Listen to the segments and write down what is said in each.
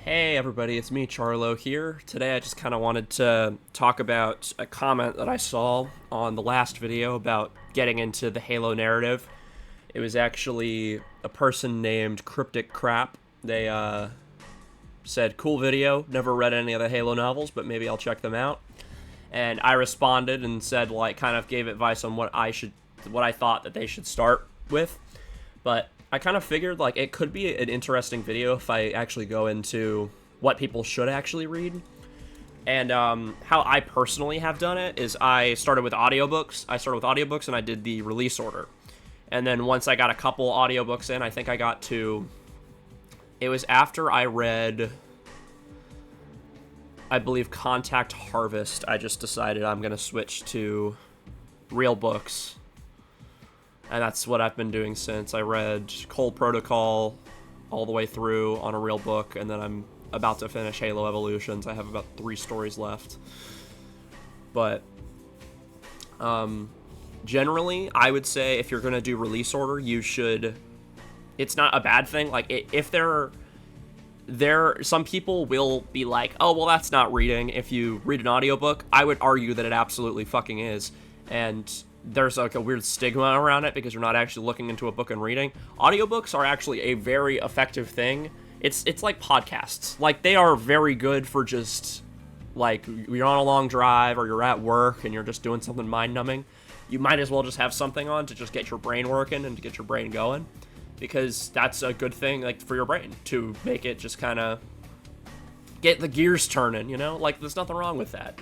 Hey everybody, it's me, Charlo here. Today I just kind of wanted to talk about a comment that I saw on the last video about getting into the Halo narrative. It was actually a person named Cryptic Crap. They said, cool video, never read any of the Halo novels, but maybe I'll check them out. And I responded and said, like, kind of gave advice on what I thought that they should start with. But I kind of figured, like, it could be an interesting video if I actually go into what people should actually read. And how I personally have done it is I started with audiobooks. And I did the release order. And then once I got a couple audiobooks in, I think I got to... It was after I read, I believe, Contact Harvest, I just decided I'm going to switch to real books. And that's what I've been doing since. I read Cole Protocol all the way through on a real book, and then I'm about to finish Halo Evolutions. I have about 3 stories left. But generally, I would say if you're going to do release order, you should... It's not a bad thing. Like, if some people will be like, oh, well, that's not reading if you read an audiobook. I would argue that it absolutely fucking is. And there's like a weird stigma around it because you're not actually looking into a book and reading. Audiobooks are actually a very effective thing. It's like podcasts. Like, they are very good for just, like, you're on a long drive or you're at work and you're just doing something mind-numbing. You might as well just have something on to just get your brain working and to get your brain going, because that's a good thing, like, for your brain, to make it just kind of get the gears turning, you know? Like, there's nothing wrong with that.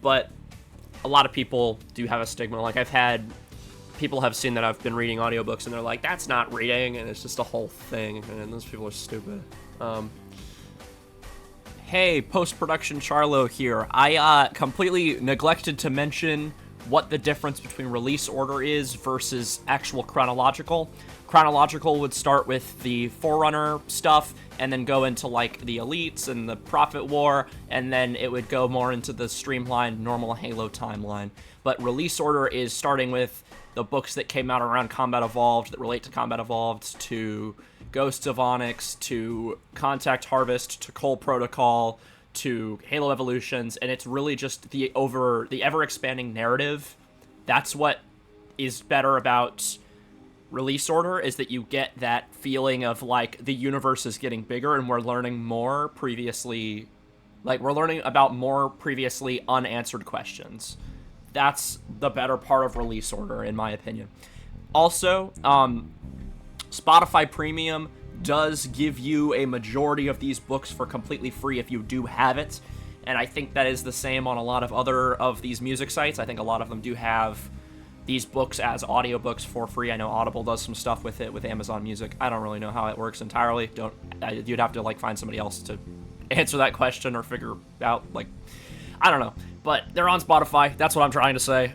But a lot of people do have a stigma. Like, people have seen that I've been reading audiobooks, and they're like, that's not reading, and it's just a whole thing, and those people are stupid. Hey, post-production Charlo here. I completely neglected to mention what the difference between release order is versus actual chronological. Chronological would start with the Forerunner stuff, and then go into, like, the Elites and the Prophet War, and then it would go more into the streamlined, normal Halo timeline. But release order is starting with the books that came out around Combat Evolved, that relate to Combat Evolved, to Ghosts of Onyx, to Contact Harvest, to Cole Protocol, to Halo Evolutions, and it's really just the ever-expanding narrative. That's what is better about release order, is that you get that feeling of, like, the universe is getting bigger and we're learning about more previously unanswered questions. That's the better part of release order, in my opinion. Also, Spotify Premium does give you a majority of these books for completely free if you do have it, and I think that is the same on a lot of other of these music sites. I think a lot of them do have these books as audiobooks for free. I know Audible does some stuff with it with Amazon Music. I don't really know how it works entirely. You'd have to, like, find somebody else to answer that question or figure out, like, I don't know. But they're on Spotify. That's what I'm trying to say.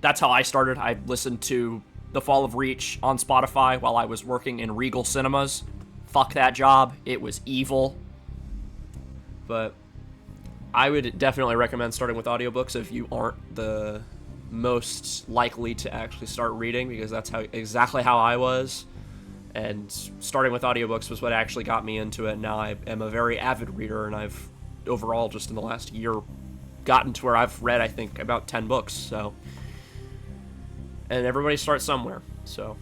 That's how I started. I listened to The Fall of Reach on Spotify while I was working in Regal Cinemas. Fuck that job. It was evil. But I would definitely recommend starting with audiobooks if you aren't the most likely to actually start reading, because that's exactly how I was. And starting with audiobooks was what actually got me into it. Now I am a very avid reader, and I've overall just in the last year gotten to where I've read, I think, about 10 books. So, and everybody starts somewhere. So,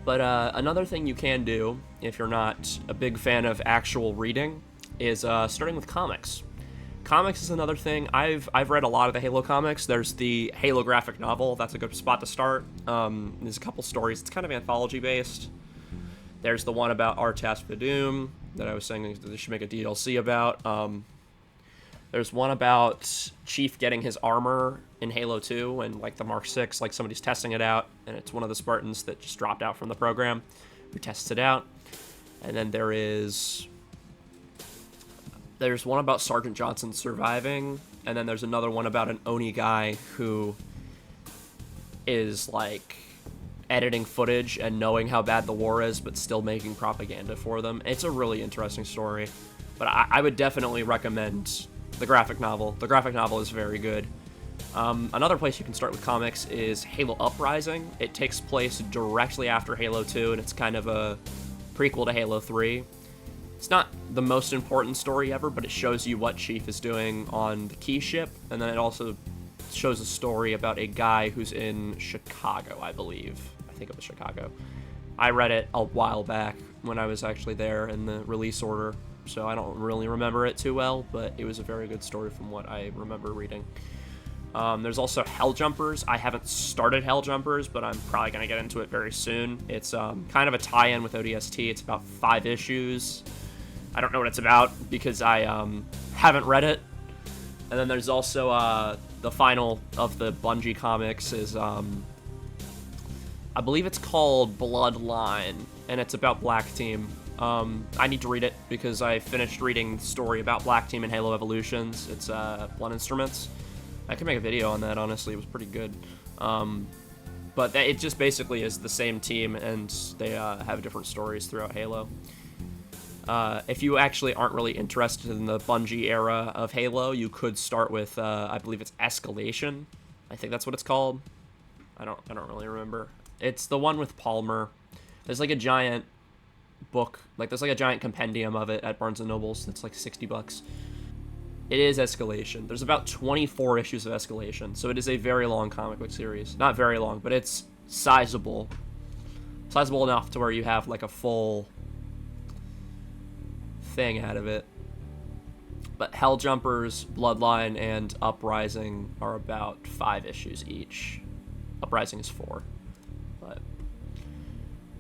but another thing you can do if you're not a big fan of actual reading is starting with comics. Comics is another thing. I've read a lot of the Halo comics. There's the Halo graphic novel. That's a good spot to start. There's a couple stories. It's kind of anthology-based. There's the one about Artas Vadum that I was saying they should make a DLC about. There's one about Chief getting his armor in Halo 2 and, like, the Mark 6, like, somebody's testing it out, and it's one of the Spartans that just dropped out from the program who tests it out. And then there's one about Sergeant Johnson surviving, and then there's another one about an Oni guy who is, like, editing footage and knowing how bad the war is, but still making propaganda for them. It's a really interesting story, but I would definitely recommend the graphic novel. The graphic novel is very good. Another place you can start with comics is Halo Uprising. It takes place directly after Halo 2, and it's kind of a prequel to Halo 3. It's not the most important story ever, but it shows you what Chief is doing on the key ship, and then it also shows a story about a guy who's in Chicago, I believe. I think it was Chicago. I read it a while back when I was actually there in the release order, so I don't really remember it too well, but it was a very good story from what I remember reading. There's also Helljumpers. I haven't started Helljumpers, but I'm probably going to get into it very soon. It's kind of a tie-in with ODST. It's about 5 issues. I don't know what it's about because I haven't read it. And then there's also the final of the Bungie comics is, I believe it's called Bloodline, and it's about Black Team. I need to read it because I finished reading the story about Black Team and Halo Evolutions. It's Blunt Instruments. I could make a video on that, honestly. It was pretty good. But it just basically is the same team, and they have different stories throughout Halo. If you actually aren't really interested in the Bungie era of Halo, you could start with, I believe it's Escalation. I think that's what it's called. I don't really remember. It's the one with Palmer. There's like a giant book, like there's like a giant compendium of it at Barnes & Noble's that's like $60. It is Escalation. There's about 24 issues of Escalation, so it is a very long comic book series. Not very long, but it's sizable. Sizable enough to where you have like a full thing out of it. But Helljumpers, Bloodline, and Uprising are about 5 issues each. Uprising is 4. But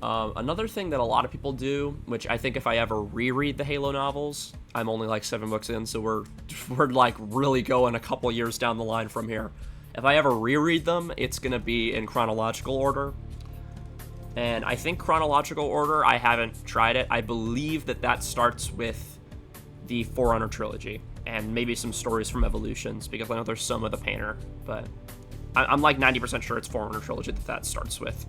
another thing that a lot of people do, which I think if I ever reread the Halo novels, I'm only like 7 books in, so we're like really going a couple years down the line from here. If I ever reread them, it's gonna be in chronological order. And I think chronological order, I haven't tried it. I believe that starts with the Forerunner trilogy and maybe some stories from Evolutions, because I know there's some of the Painter, but I'm like 90% sure it's Forerunner trilogy that starts with.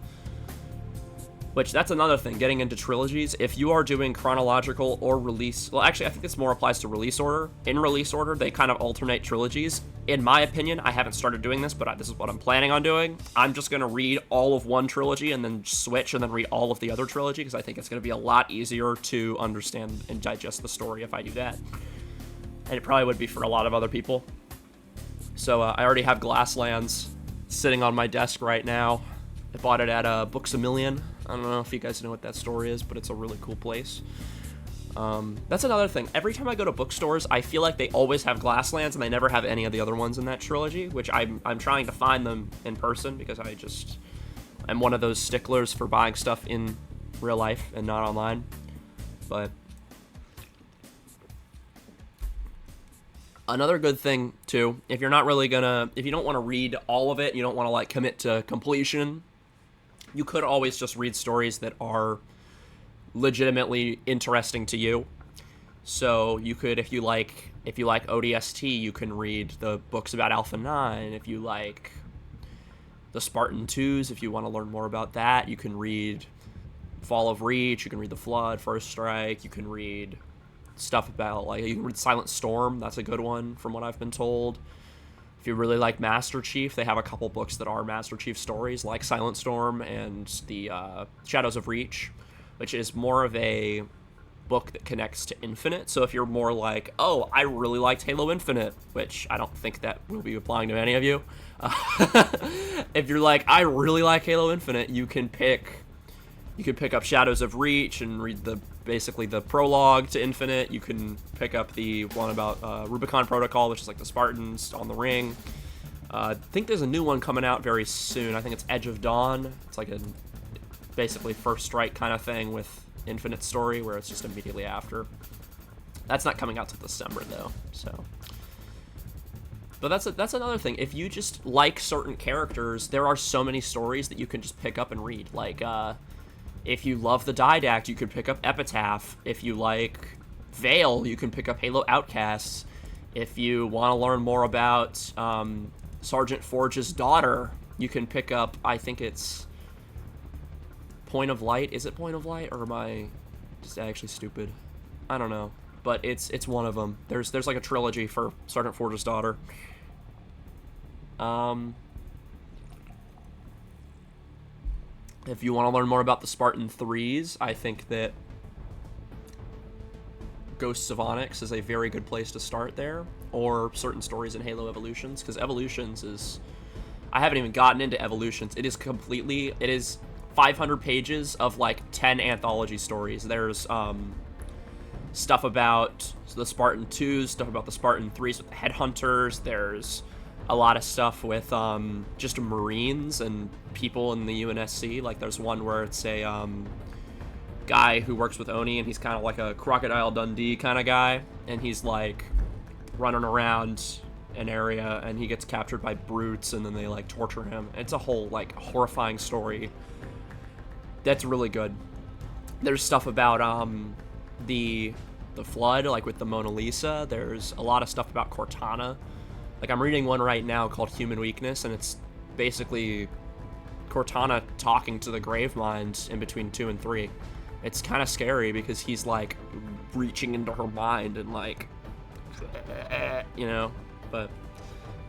Which, that's another thing, getting into trilogies. If you are doing chronological or release... Well, actually, I think this more applies to release order. In release order, they kind of alternate trilogies. In my opinion, I haven't started doing this, but this is what I'm planning on doing. I'm just going to read all of one trilogy and then switch and then read all of the other trilogy, because I think it's going to be a lot easier to understand and digest the story if I do that. And it probably would be for a lot of other people. So, I already have Glasslands sitting on my desk right now. I bought it at Books A Million. I don't know if you guys know what that store is, but it's a really cool place. That's another thing. Every time I go to bookstores, I feel like they always have Glasslands, and they never have any of the other ones in that trilogy, which I'm trying to find them in person, because I'm one of those sticklers for buying stuff in real life and not online. But another good thing, too, if you don't want to read all of it, you don't want to, like, commit to completion, you could always just read stories that are legitimately interesting to you. So you could, if you like ODST, you can read the books about Alpha 9. If you like the Spartan 2s, if you want to learn more about that, you can read Fall of Reach, you can read The Flood, First Strike, you can read stuff about, like, you can read Silent Storm, that's a good one from what I've been told. If you really like Master Chief, they have a couple books that are Master Chief stories, like Silent Storm and the Shadows of Reach, which is more of a book that connects to Infinite. So if you're more like, oh, I really liked Halo Infinite, which I don't think that will be applying to any of you. If you're like, I really like Halo Infinite, you can pick up Shadows of Reach and read basically the prologue to Infinite. You can pick up the one about Rubicon Protocol, which is like the Spartans on the ring. I think there's a new one coming out very soon. I think it's Edge of Dawn. It's like a basically First Strike kind of thing with Infinite story, where it's just immediately after. That's not coming out till December though, so. But that's another thing. If you just like certain characters, there are so many stories that you can just pick up and read. Like, if you love the Didact, you could pick up Epitaph. If you like Veil, you can pick up Halo Outcasts. If you want to learn more about Sergeant Forge's daughter, you can pick up, I think it's Point of Light. Is it Point of Light, or am I just actually stupid? I don't know. But it's one of them. There's like a trilogy for Sergeant Forge's daughter. If you want to learn more about the Spartan 3s, I think that Ghosts of Onyx is a very good place to start there, or certain stories in Halo Evolutions, because Evolutions is... I haven't even gotten into Evolutions. It is 500 pages of, like, 10 anthology stories. There's, stuff about the Spartan 2s, stuff about the Spartan 3s with the Headhunters. There's a lot of stuff with, just Marines and people in the UNSC. Like, there's one where it's a, guy who works with Oni, and he's kind of like a Crocodile Dundee kind of guy, and he's like running around an area, and he gets captured by brutes, and then they like torture him. It's a whole like horrifying story that's really good. There's stuff about the flood, like with the Mona Lisa. There's a lot of stuff about Cortana. Like, I'm reading one right now called Human Weakness, and it's basically Cortana talking to the Gravemind in between 2 and 3. It's kind of scary because he's, like, reaching into her mind and, like, you know? But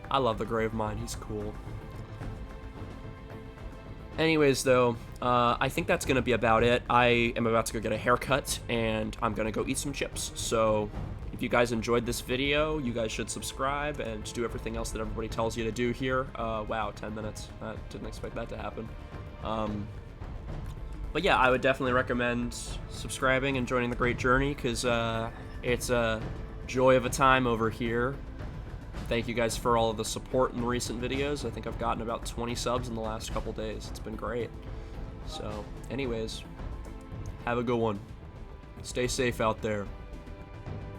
I love the Gravemind. He's cool. Anyways, though, I think that's going to be about it. I am about to go get a haircut, and I'm going to go eat some chips. So if you guys enjoyed this video, you guys should subscribe and do everything else that everybody tells you to do here. Wow, 10 minutes. I didn't expect that to happen. But yeah, I would definitely recommend subscribing and joining the great journey, because it's a joy of a time over here. Thank you guys for all of the support in the recent videos. I think I've gotten about 20 subs in the last couple days. It's been great. So, anyways, have a good one. Stay safe out there.